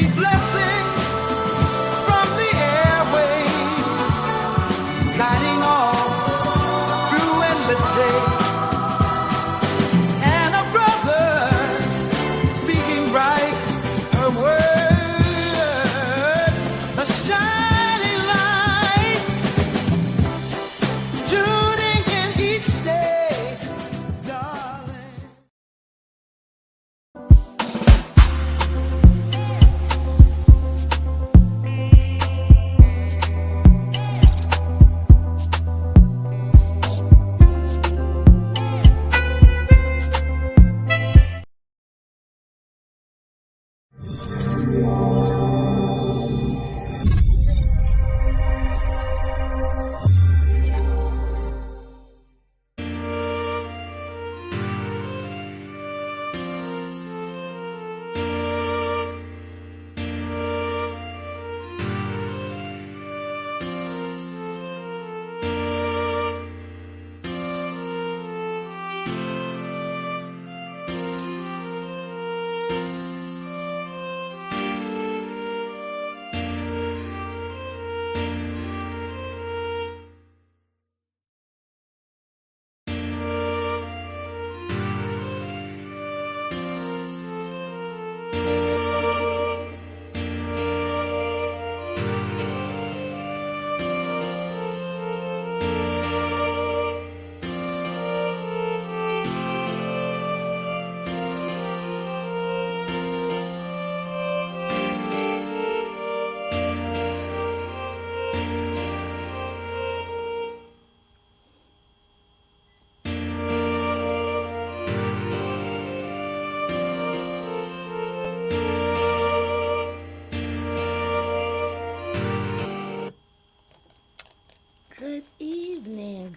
sweet blessings from the airwaves, guiding all through endless days. And a brother's speaking right, her words, a shining light, tuning in each day, darling.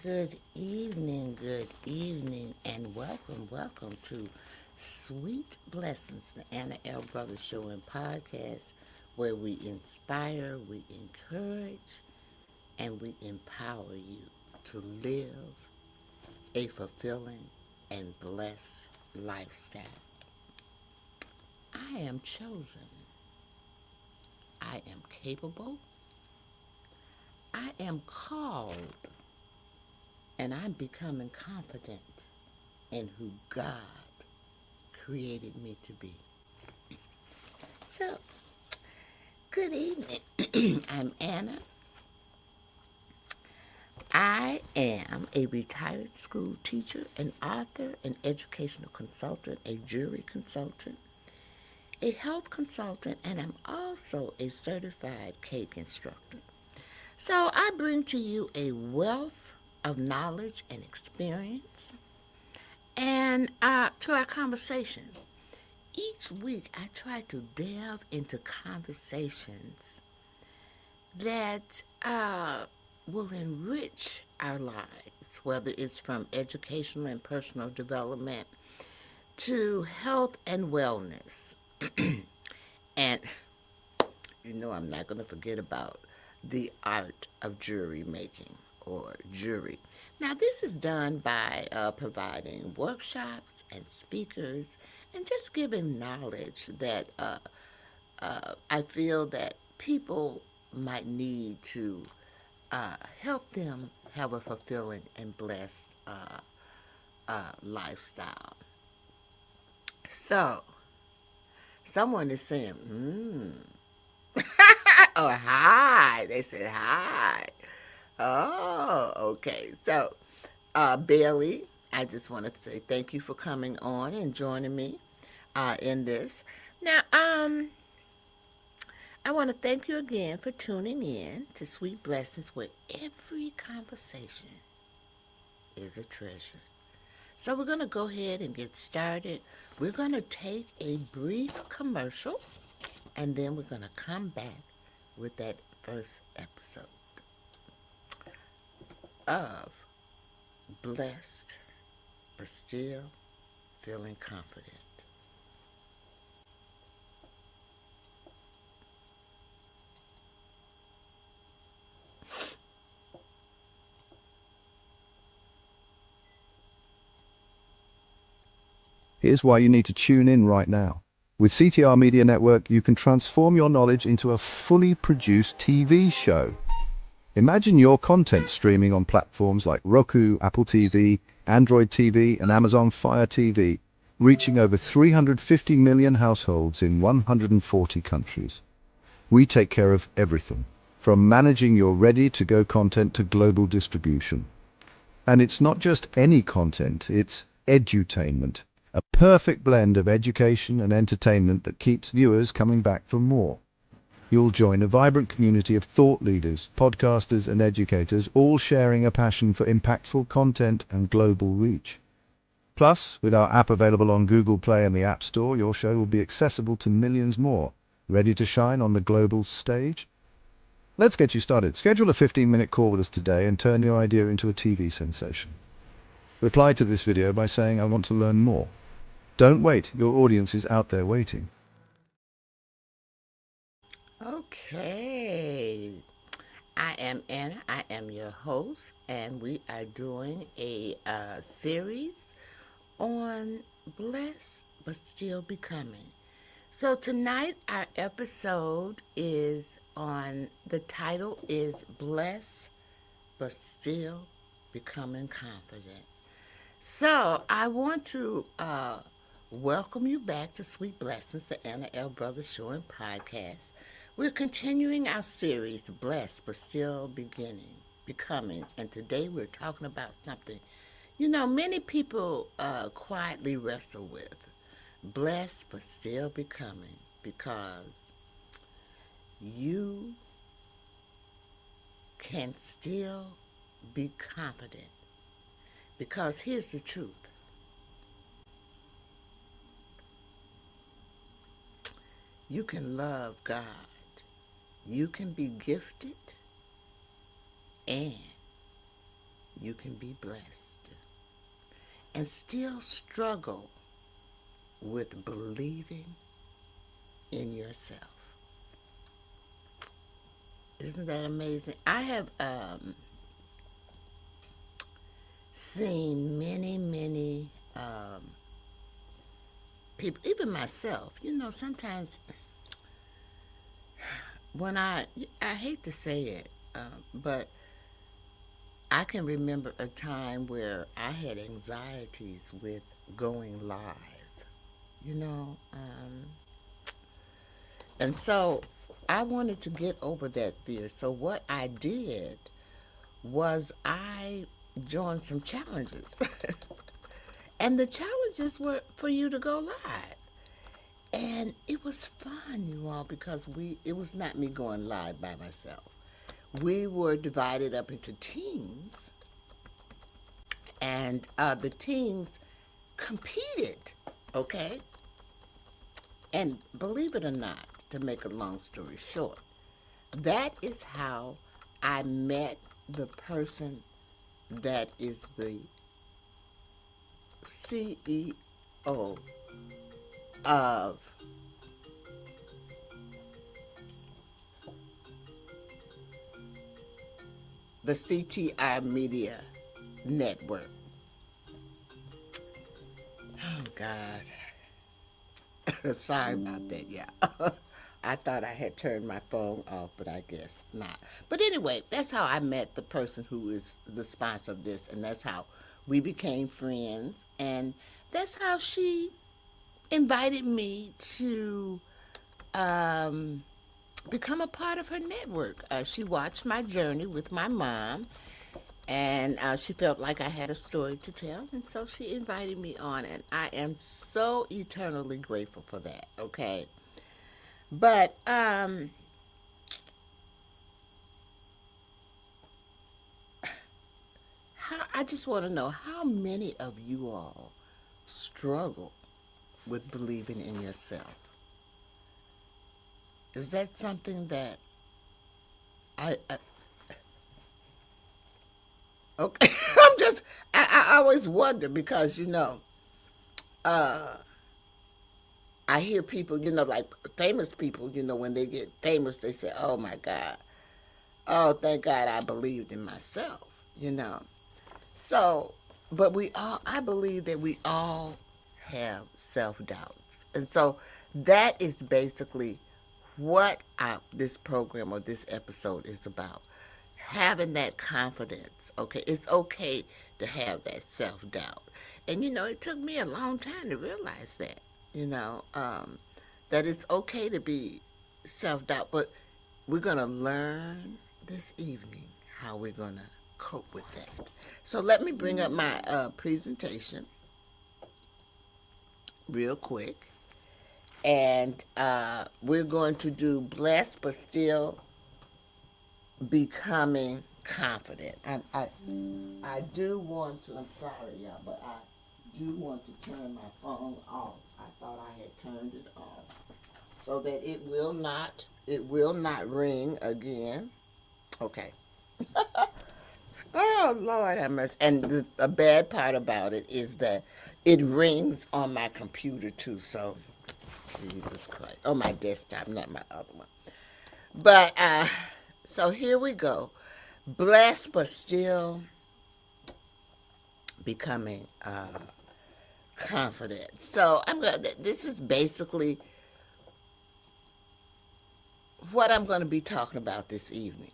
Good evening, and welcome to Sweet Blessings, the Anna L. Brothers Show and Podcast, where we inspire, we encourage, and we empower you to live a fulfilling and blessed lifestyle. I am chosen. I am capable. I am called. And I'm becoming confident in who God created me to be. So, good evening. I'm Anna. I am a retired school teacher, an author, an educational consultant, a jury consultant, a health consultant, and I'm also a certified cake instructor. So I bring to you a wealth of knowledge and experience, and to our conversation. Each week I try to delve into conversations that will enrich our lives, whether it's from educational and personal development to health and wellness. And I'm not going to forget about the art of jury making or jury. Now, this is done by providing workshops and speakers and just giving knowledge that I feel that people might need to help them have a fulfilling and blessed lifestyle. So, someone is saying, or hi. They said hi. Oh, okay. So, Bailey, I just wanted to say thank you for coming on and joining me in this. Now, I want to thank you again for tuning in to Sweet Blessings, where every conversation is a treasure. So we're going to go ahead and get started. We're going to take a brief commercial, and then we're going to come back with that first episode of Blessed but Still Feeling Confident. Here's why you need to tune in right now. With CTR Media Network, you can transform your knowledge into a fully produced TV show. Imagine your content streaming on platforms like Roku, Apple TV, Android TV, and Amazon Fire TV, reaching over 350 million households in 140 countries. We take care of everything, from managing your ready-to-go content to global distribution. And it's not just any content, it's edutainment, a perfect blend of education and entertainment that keeps viewers coming back for more. You'll join a vibrant community of thought leaders, podcasters, and educators, all sharing a passion for impactful content and global reach. Plus, with our app available on Google Play and the App Store, your show will be accessible to millions more, ready to shine on the global stage. Let's get you started. Schedule a 15-minute call with us today and turn your idea into a TV sensation. Reply to this video by saying, "I want to learn more." Don't wait, your audience is out there waiting. Okay. I am Anna. I am your host, and we are doing a series on Blessed but Still Becoming. So tonight our episode is on, the title is Blessed but Still Becoming Confident. So I want to welcome you back to Sweet Blessings, the Anna L. Brothers Show and Podcast. We're continuing our series, Blessed but Still Becoming, and today we're talking about something, many people quietly wrestle with. Blessed but still becoming, because you can still be confident. Because here's the truth. You can love God. You can be gifted. And you can be blessed. And still struggle with believing in yourself. Isn't that amazing? I have seen many people, even myself, sometimes when I hate to say it, but I can remember a time where I had anxieties with going live, you know, and so I wanted to get over that fear. So what I did was I joined some challenges. And the challenges were for you to go live. And it was fun, you all, because it was not me going live by myself. We were divided up into teams, and the teams competed, okay? And believe it or not, to make a long story short, that is how I met the person that is the CEO of the CTR Media Network. Oh, God. Sorry about that, yeah. I thought I had turned my phone off, but I guess not. But anyway, that's how I met the person who is the sponsor of this, and that's how we became friends, and that's how she invited me to become a part of her network. She watched my journey with my mom, and she felt like I had a story to tell, and so she invited me on, and I am so eternally grateful for that, okay? But I just want to know, how many of you all struggle with believing in yourself? Is that something that I okay? I always wonder, because I hear people, like famous people, when they get famous, they say, "Oh my God, oh thank God I believed in myself." So, but I believe that we all have self doubts, and so That is basically what this program or this episode is about. Having that confidence. Okay, it's okay to have that self-doubt. And it took me a long time to realize that, that it's okay to be self-doubt, but we're going to learn this evening how we're going to cope with that. So let me bring up my presentation real quick. And we're going to do blessed but still becoming confident. I do want to, I'm sorry y'all, but I do want to turn my phone off. I thought I had turned it off so that it will not ring again. Okay. Oh, Lord have mercy. And the bad part about it is that it rings on my computer too, so Jesus Christ. Oh, my desktop, not my other one. But, so here we go. Blessed but still becoming confident. So this is basically what I'm going to be talking about this evening.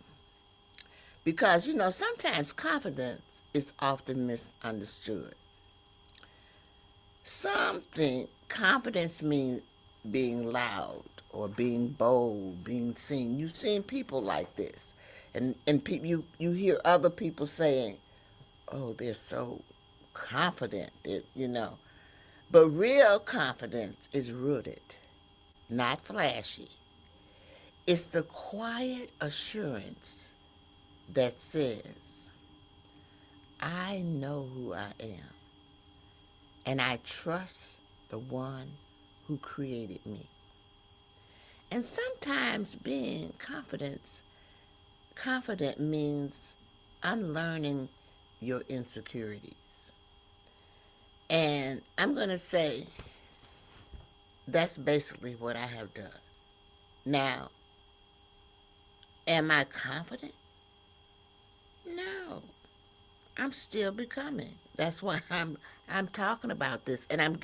Because, sometimes confidence is often misunderstood. Some think confidence means being loud or being bold, being seen. You've seen people like this. And you hear other people saying, oh, they're so confident, But real confidence is rooted, not flashy. It's the quiet assurance that says, I know who I am, and I trust the one who created me. And sometimes being confident means unlearning your insecurities. And I'm going to say that's basically what I have done. Now, am I confident? No. I'm still becoming. That's why I'm talking about this, and I'm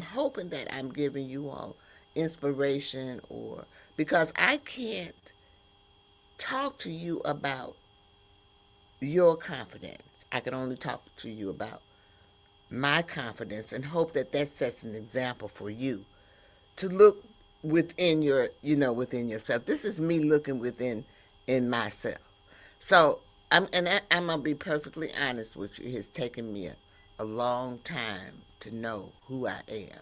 hoping that I'm giving you all inspiration, or because I can't talk to you about your confidence. I can only talk to you about my confidence and hope that sets an example for you to look within within yourself. This is me looking within in myself. So I'm gonna be perfectly honest with you. It has taken me a long time to know who I am.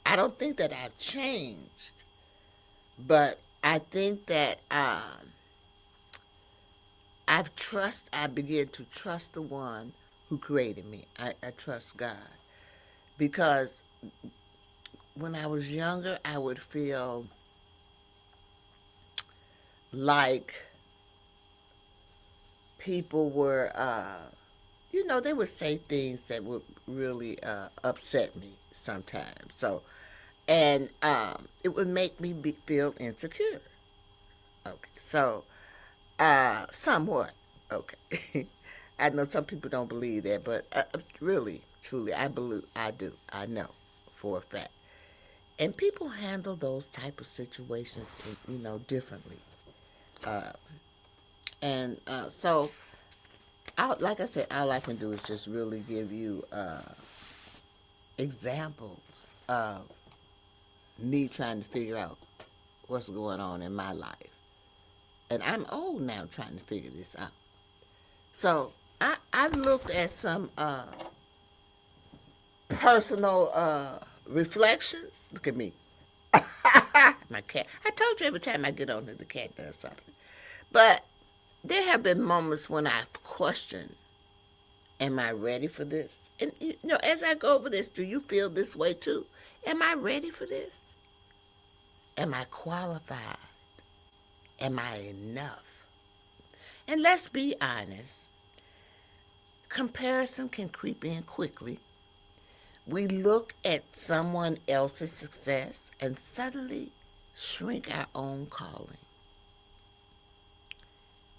I don't think that I've changed, but I think that I begin to trust the one who created me. I trust God. Because when I was younger, I would feel like people were, they would say things that would really upset me sometimes. So, and it would make me feel insecure. Okay, so somewhat. Okay, I know some people don't believe that, but really, truly, I believe. I do. I know for a fact. And people handle those type of situations, differently. So, like I said, all I can do is just really give you examples of me trying to figure out what's going on in my life. And I'm old now trying to figure this out. So I've looked at some personal reflections. Look at me. My cat. I told you every time I get on here, the cat does something. But there have been moments when I've questioned, am I ready for this? And, as I go over this, do you feel this way too? Am I ready for this? Am I qualified? Am I enough? And let's be honest, comparison can creep in quickly. We look at someone else's success and suddenly shrink our own calling.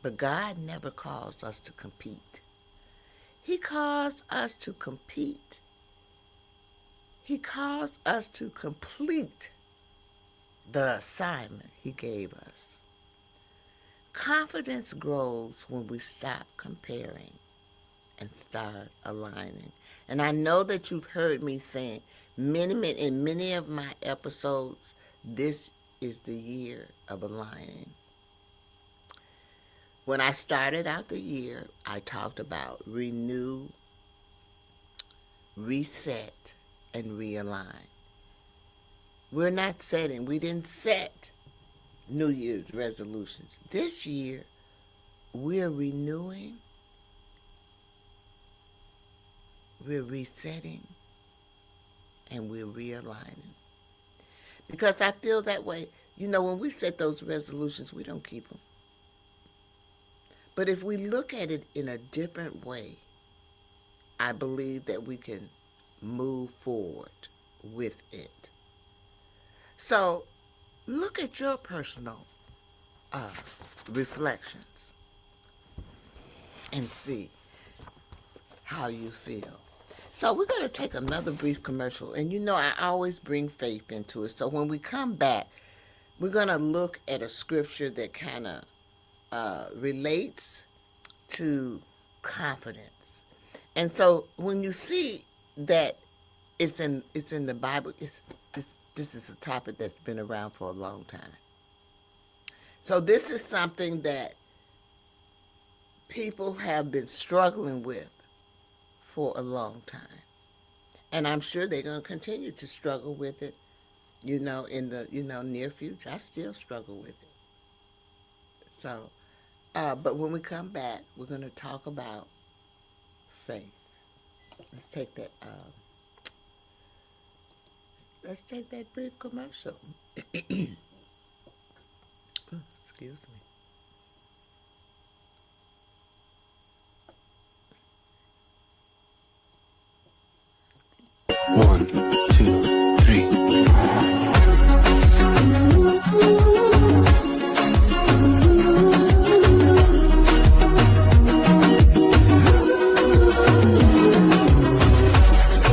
But God never calls us to compete. He calls us to compete. He calls us to complete the assignment he gave us. Confidence grows when we stop comparing and start aligning. And I know that you've heard me saying in many of my episodes, this is the year of aligning. When I started out the year, I talked about renew, reset, and realign. We didn't set New Year's resolutions. This year, we're renewing, we're resetting, and we're realigning. Because I feel that way. When we set those resolutions, we don't keep them. But if we look at it in a different way, I believe that we can move forward with it. So look at your personal reflections and see how you feel. So we're going to take another brief commercial. And I always bring faith into it. So when we come back, we're going to look at a scripture that kind of relates to confidence. And so when you see that it's in the Bible, this is a topic that's been around for a long time. So this is something that people have been struggling with for a long time. And I'm sure they're going to continue to struggle with it, in the, near future. I still struggle with it. So, but when we come back, we're going to talk about faith. Let's take that brief commercial. Excuse me. One, two, three.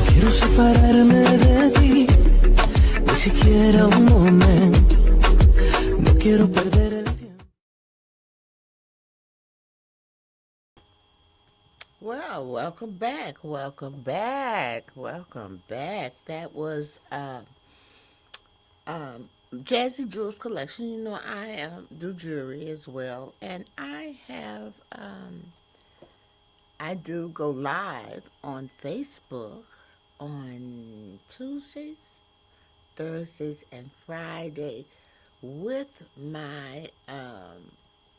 Quiero separarme de ti, ni siquiera un momento. No quiero perder el tiempo. Well, welcome back. That was Jazzy Jewels Collection. I do jewelry as well, and I do go live on Facebook on Tuesdays, Thursdays, and Friday with my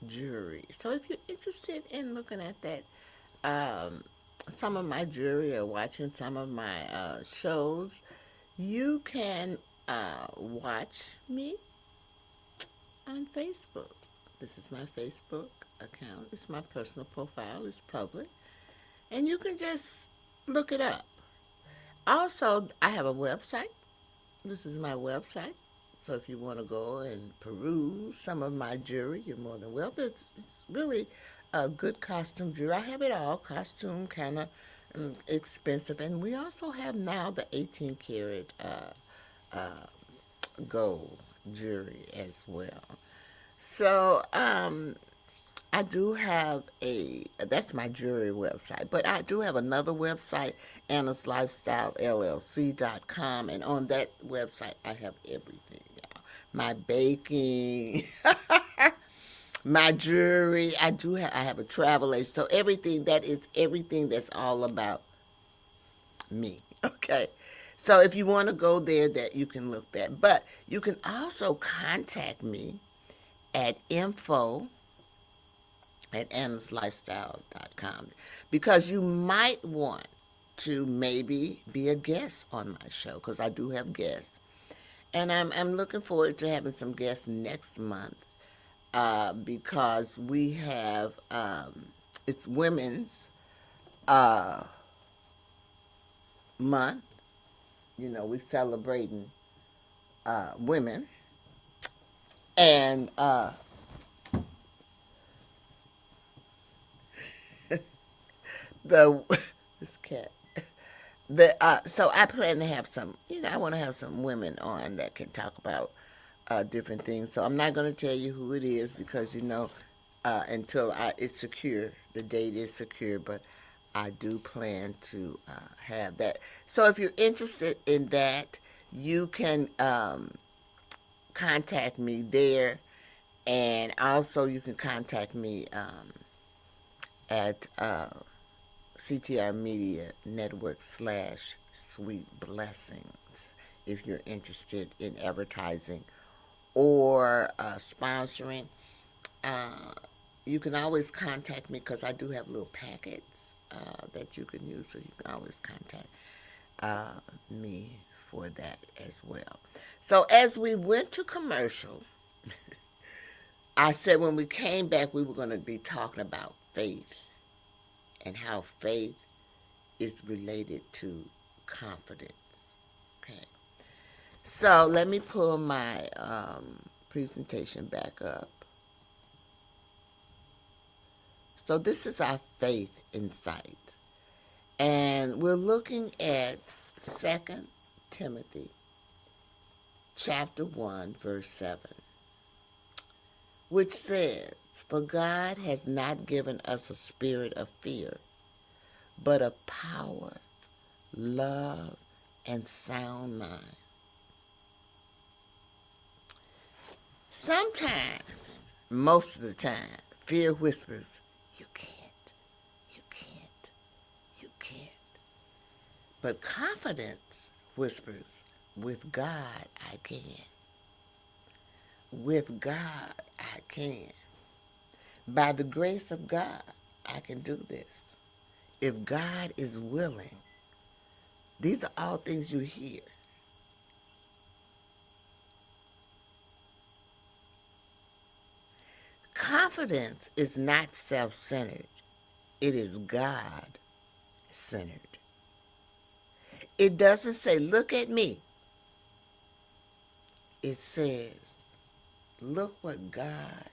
jewelry. So if you're interested in looking at that, some of my jewelry or watching some of my shows, you can watch me on Facebook. This is my Facebook account. It's my personal profile. It's public. And you can just look it up. Also, I have a website. This is my website. So if you want to go and peruse some of my jewelry, you're more than welcome. It's really a good costume jewelry. I have it all. Costume, kind of expensive. And we also have now the 18 karat gold jewelry as well. So I do have that's my jewelry website, but I do have another website, AnnasLifestyleLLC.com, and on that website I have everything, y'all. My baking, my jewelry. I have a travel agent, so everything that's all about me. Okay. So if you want to go there, that you can look that. But you can also contact me at info@AnnasLifestyle.com, because you might want to maybe be a guest on my show, because I do have guests. And I'm looking forward to having some guests next month, because we have, it's Women's Month. We celebrating women. And this cat. So I plan to have some, I want to have some women on that can talk about different things. So I'm not going to tell you who it is because until it's secure, the date is secure. But I do plan to have that. So if you're interested in that, you can contact me there, and also you can contact me at CTR Media Network / Sweet Blessings if you're interested in advertising or sponsoring. Uh, you can always contact me because I do have little packets that you can use, so you can always contact me for that as well. So as we went to commercial, I said when we came back we were going to be talking about faith and how faith is related to confidence. Okay. So let me pull my presentation back up. So this is our faith insight. And we're looking at 2 Timothy chapter 1, verse 7, which says, "For God has not given us a spirit of fear, but of power, love, and sound mind." Sometimes, most of the time, fear whispers, "You can't, you can't, you can't." But confidence whispers, "With God, I can. With God, I can. By the grace of God, I can do this. If God is willing." These are all things you hear. Confidence is not self-centered. It is God-centered. It doesn't say, "Look at me." It says, "Look what God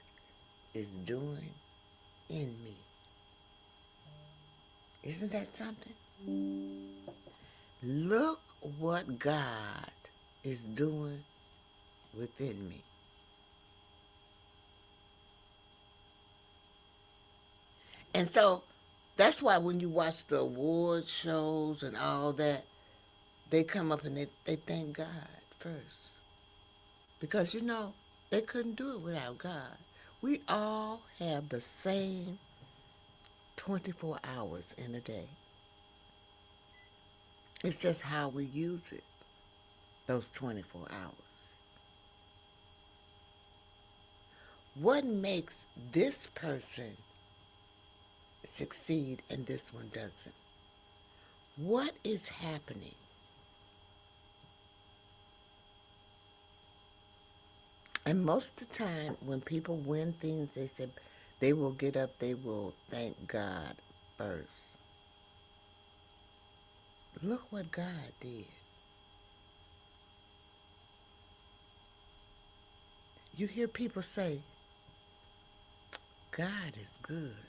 is doing in me." Isn't that something? Look what God is doing within me. And so that's why when you watch the award shows and all that, they come up and they thank God first. Because, they couldn't do it without God. We all have the same 24 hours in a day. It's just how we use it, those 24 hours. What makes this person succeed and this one doesn't? What is happening? And most of the time, when people win things, they say they will get up, they will thank God first. Look what God did. You hear people say, "God is good."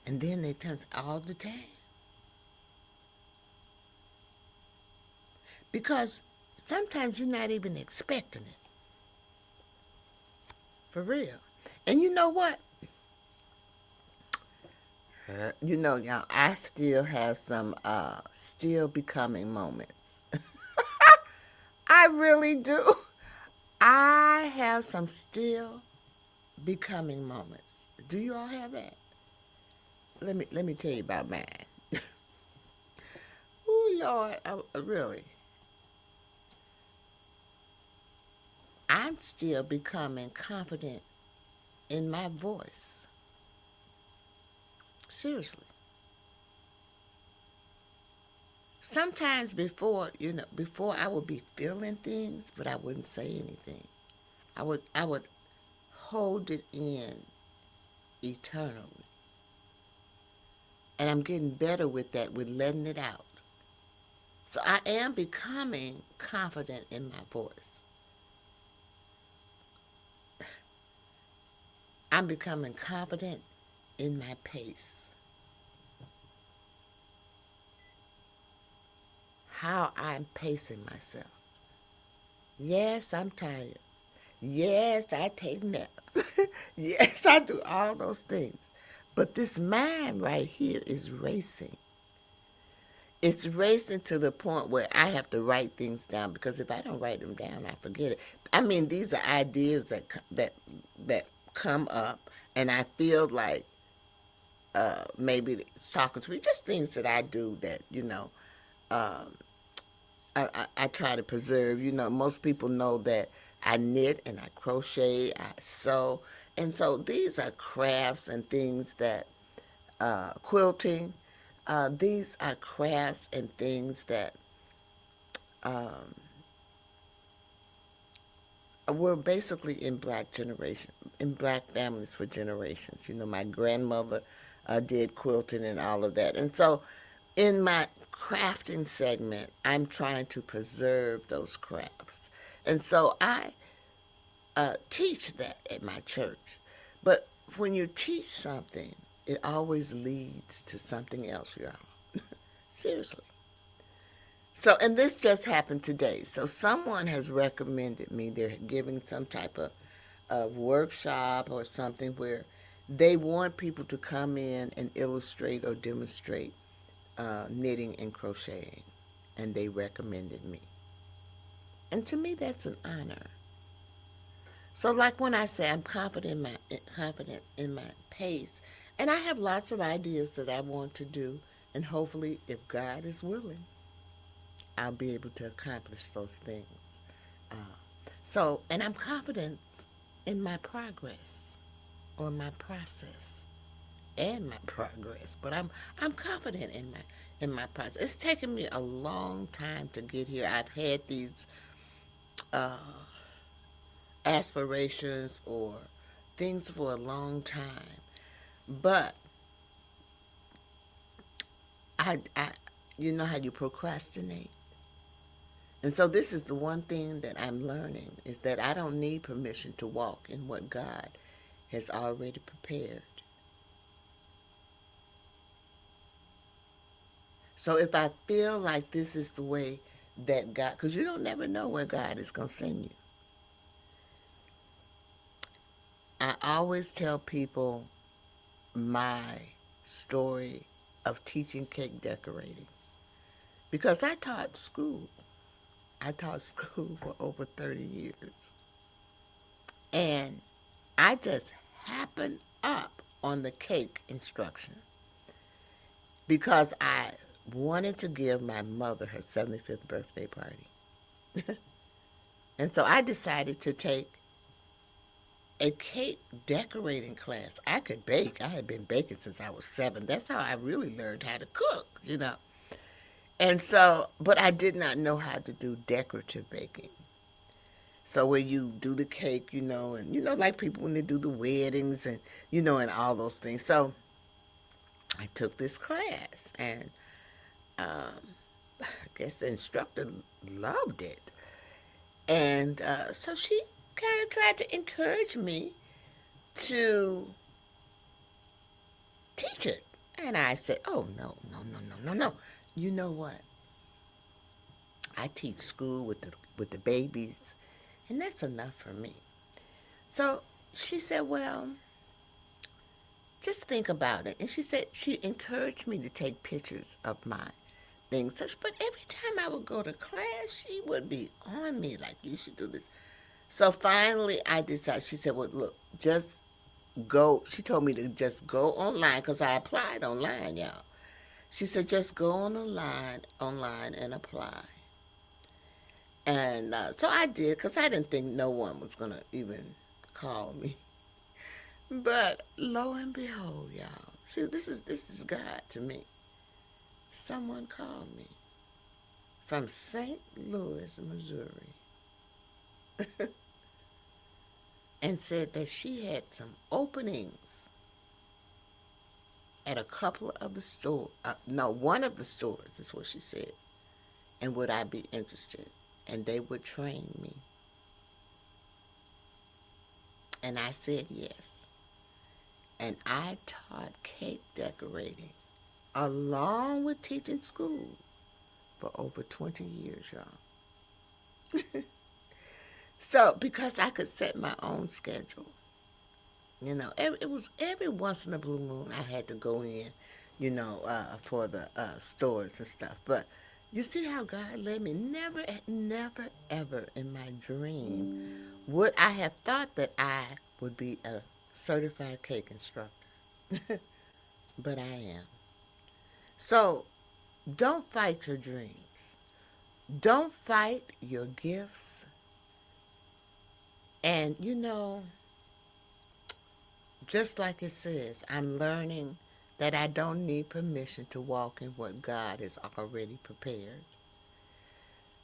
And then they turn all the time. Because sometimes you're not even expecting it. For real. And you know what? Y'all, I still have some still becoming moments. I really do. I have some still becoming moments. Do you all have that? Let me tell you about mine. Oh, Lord, really. I'm still becoming confident in my voice. Seriously. Sometimes before I would be feeling things, but I wouldn't say anything. I would hold it in eternally. And I'm getting better with that, with letting it out. So I am becoming confident in my voice. I'm becoming confident in my pace. how I'm pacing myself. Yes, I'm tired. Yes, I take naps. Yes, I do all those things. But this mind right here is racing. It's racing to the point where I have to write things down, because if I don't write them down, I forget it. I mean, these are ideas that come up, and I feel like maybe it's talking to me, just things that I do that I try to preserve. Most people know that I knit and I crochet, I sew, and so these are crafts and things that quilting. These are crafts and things that were basically in black families for generations. My grandmother did quilting and all of that, and so in my crafting segment, I'm trying to preserve those crafts, and so I teach that at my church. But when you teach something, it always leads to something else, y'all. Seriously. So, and this just happened today. So someone has recommended me, they're giving some type of workshop or something where they want people to come in and illustrate or demonstrate knitting and crocheting. And they recommended me. And to me, that's an honor. So, like when I say I'm confident in my pace, and I have lots of ideas that I want to do, and hopefully, if God is willing, I'll be able to accomplish those things. And I'm confident in my progress, or my process, and my progress. But I'm confident in my process. It's taken me a long time to get here. I've had these aspirations or things for a long time, but I you know how you procrastinate. And so this is the one thing that I'm learning, is that I don't need permission to walk in what God has already prepared. So if I feel like this is the way that God, because you don't never know where God is going to send you. I always tell people my story of teaching cake decorating, because I taught school. I taught school for over 30 years. And I just happened up on the cake instruction because I wanted to give my mother her 75th birthday party. And so I decided to take a cake decorating class. I could bake. I had been baking since I was 7. That's how I really learned how to cook. And so, but I did not know how to do decorative baking. So where you do the cake, and like people when they do the weddings and, and all those things. So I took this class, and I guess the instructor loved it. And so she kind of tried to encourage me to teach it. And I said, oh, no, no, no, no, no, no. You know what? I teach school with the babies, and that's enough for me. So she said, well, just think about it. And she said she encouraged me to take pictures of my things. But every time I would go to class, she would be on me like, you should do this. So finally I decided, she said, well, look, just go. She told me to just go online, because I applied online, y'all. She said, just go online and apply. And so I did, because I didn't think no one was going to even call me. But lo and behold, y'all, see, this is God to me. Someone called me from St. Louis, Missouri, and said that she had some openings at a couple of the stores. One of the stores is what she said. And would I be interested? And they would train me. And I said yes. And I taught cake decorating along with teaching school for over 20 years, y'all. So, because I could set my own schedule. You know, it was every once in a blue moon I had to go in, for the stores and stuff. But you see how God led me? Never, never, ever in my dream would I have thought that I would be a certified cake instructor. But I am. So, don't fight your dreams. Don't fight your gifts. And, just like it says, I'm learning that I don't need permission to walk in what God has already prepared.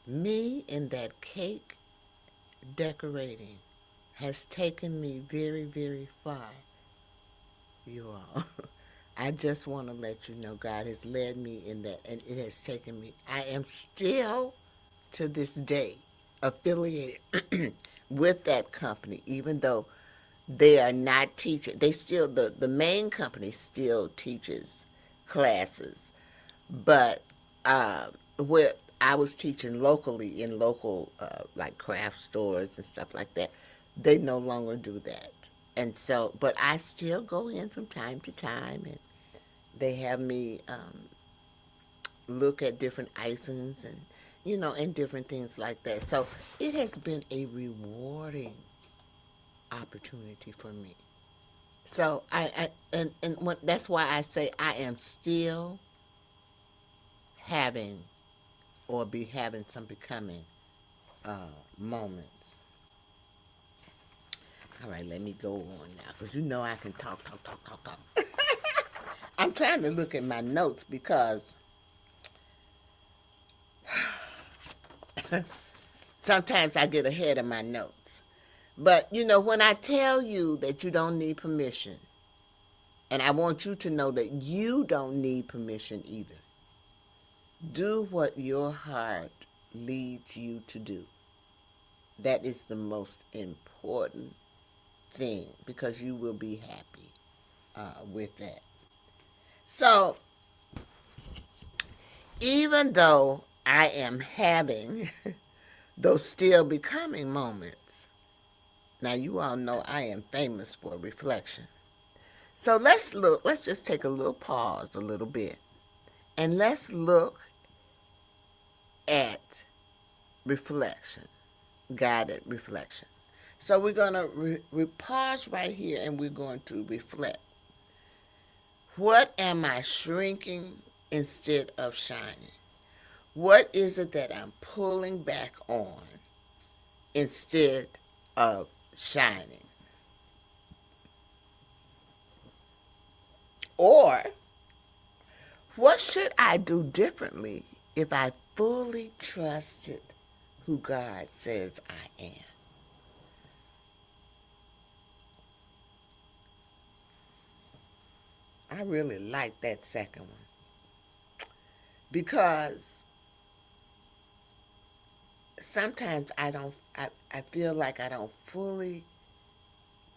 Me in that cake decorating has taken me very, very far, you all. I just want to let you know God has led me in that, and it has taken me. I am still, to this day, affiliated with that company, even though they are not teaching. They still, the main company still teaches classes, but where I was teaching locally in local like craft stores and stuff like that, they no longer do that. And so, but I still go in from time to time, and they have me look at different icings and and different things like that. So it has been a rewarding opportunity for me. So that's why I say I am still having or be having some becoming moments. All right, let me go on now, because I can talk. I'm trying to look at my notes because sometimes I get ahead of my notes. But, when I tell you that you don't need permission, and I want you to know that you don't need permission either, do what your heart leads you to do. That is the most important thing, because you will be happy with that. So, even though I am having those still becoming moments, now you all know I am famous for reflection. So let's just take a little pause a little bit, and let's look at reflection, guided reflection. So we're going to pause right here, and we're going to reflect. What am I shrinking instead of shining? What is it that I'm pulling back on instead of shining? Or, what should I do differently if I fully trusted who God says I am? I really like that second one, because sometimes I feel like I don't fully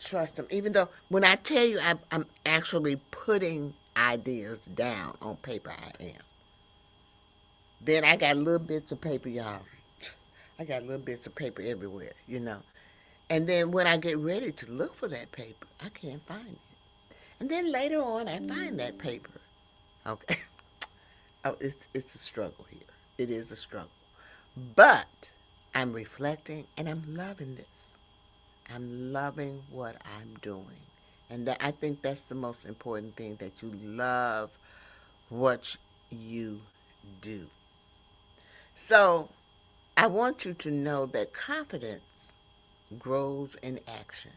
trust him, even though when I tell you I'm actually putting ideas down on paper, I am. Then I got little bits of paper, y'all. I got little bits of paper everywhere, And then when I get ready to look for that paper, I can't find it. And then later on, I find that paper. Okay. Oh, it's a struggle here. It is a struggle. But I'm reflecting, and I'm loving this. I'm loving what I'm doing. And I think that's the most important thing, that you love what you do. So I want you to know that confidence grows in action.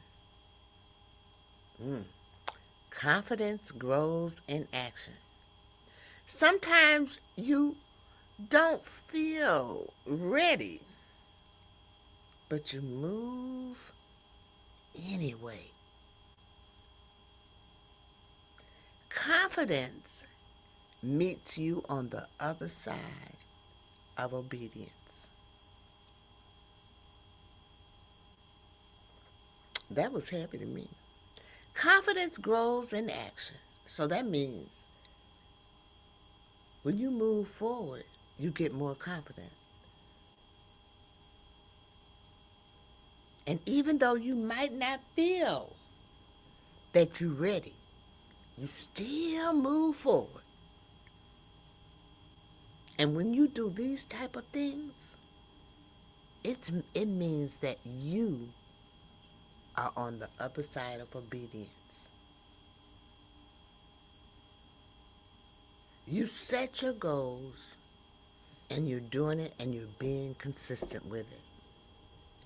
Confidence grows in action. Sometimes you don't feel ready, but you move anyway. Confidence meets you on the other side of obedience. That was heavy to me. Confidence grows in action. So that means when you move forward, you get more confident. And even though you might not feel that you're ready, you still move forward. And when you do these type of things, it means that you are on the other side of obedience. You set your goals and you're doing it and you're being consistent with it.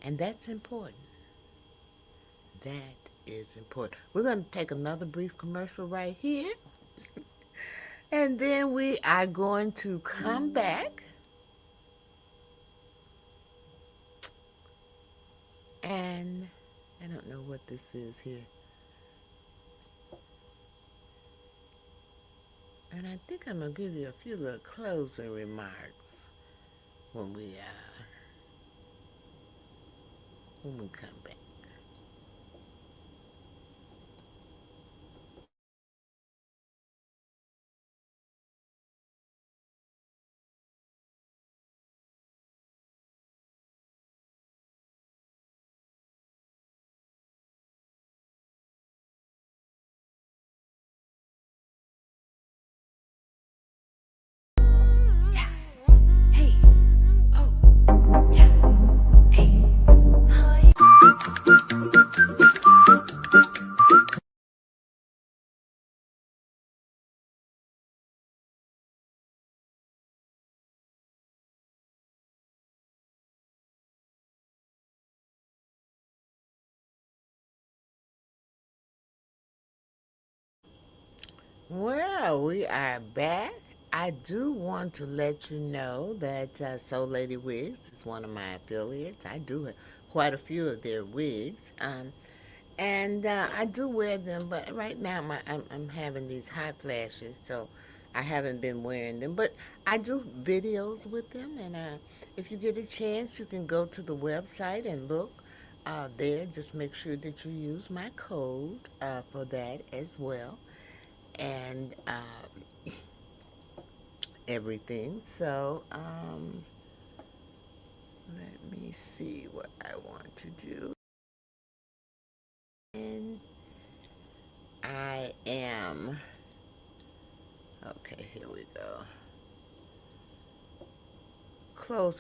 And that's important. That is important. We're going to take another brief commercial right here. And then we are going to come back. And I don't know what this is here. And I think I'm going to give you a few little closing remarks when we come back. Well, we are back. I do want to let you know that Soul Lady Wigs is one of my affiliates. I do have quite a few of their wigs. And I do wear them, but right now I'm having these hot flashes, so I haven't been wearing them. But I do videos with them, and if you get a chance, you can go to the website and look there. Just make sure that you use my code for that as well. And everything. So let me see what I want to do. And I am, okay, here we go.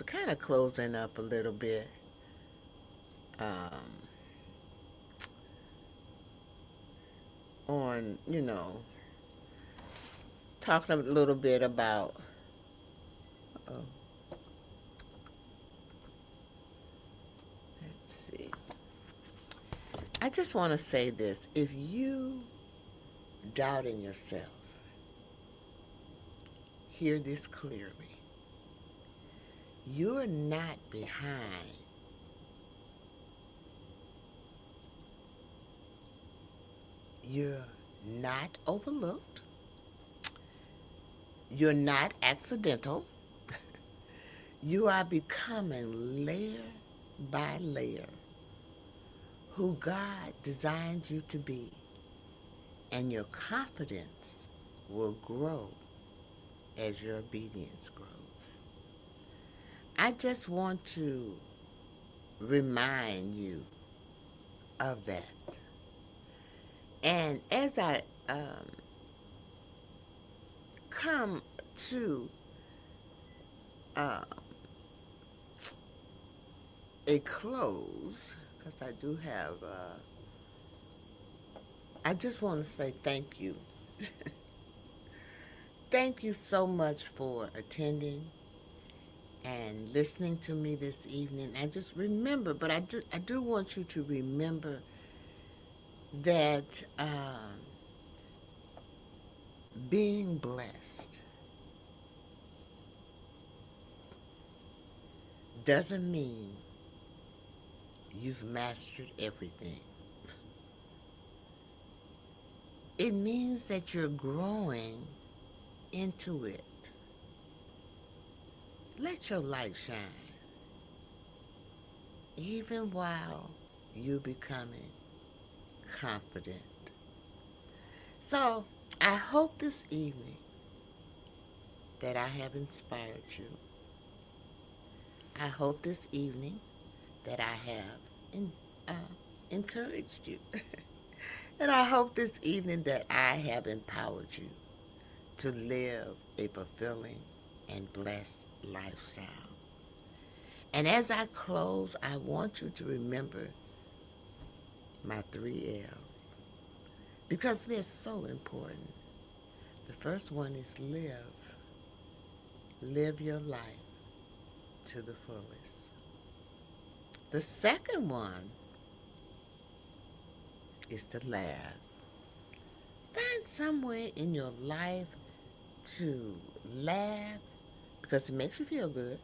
Kind of closing up a little bit. On, talking a little bit about, let's see. I just want to say this. If you doubt in yourself, hear this clearly. You're not behind. You're not overlooked. You're not accidental. You are becoming layer by layer who God designed you to be. And your confidence will grow as your obedience grows. I just want to remind you of that. And as I come to a close, because I do have, I just want to say thank you. Thank you so much for attending and listening to me this evening. I just remember, but I do want you to remember that being blessed doesn't mean you've mastered everything. It means that you're growing into it. Let your light shine, even while you're becoming confident. So, I hope this evening that I have inspired you I hope this evening that I have encouraged you. And I hope this evening that I have empowered you to live a fulfilling and blessed lifestyle. And as I close, I want you to remember my 3 L's because they're so important. The first one is live. Live your life to the fullest. The second one is to laugh. Find somewhere in your life to laugh because it makes you feel good.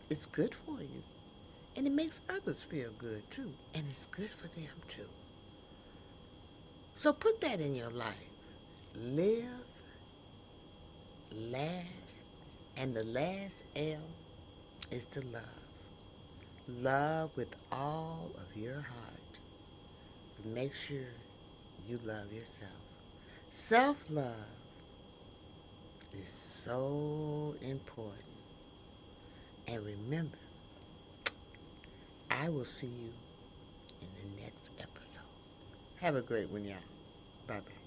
It's good for you. And it makes others feel good too. And it's good for them too. So put that in your life. Live, laugh, and the last L is to love. Love with all of your heart. But make sure you love yourself. Self-love is so important. And remember, I will see you in the next episode. Have a great one, y'all. Bye-bye.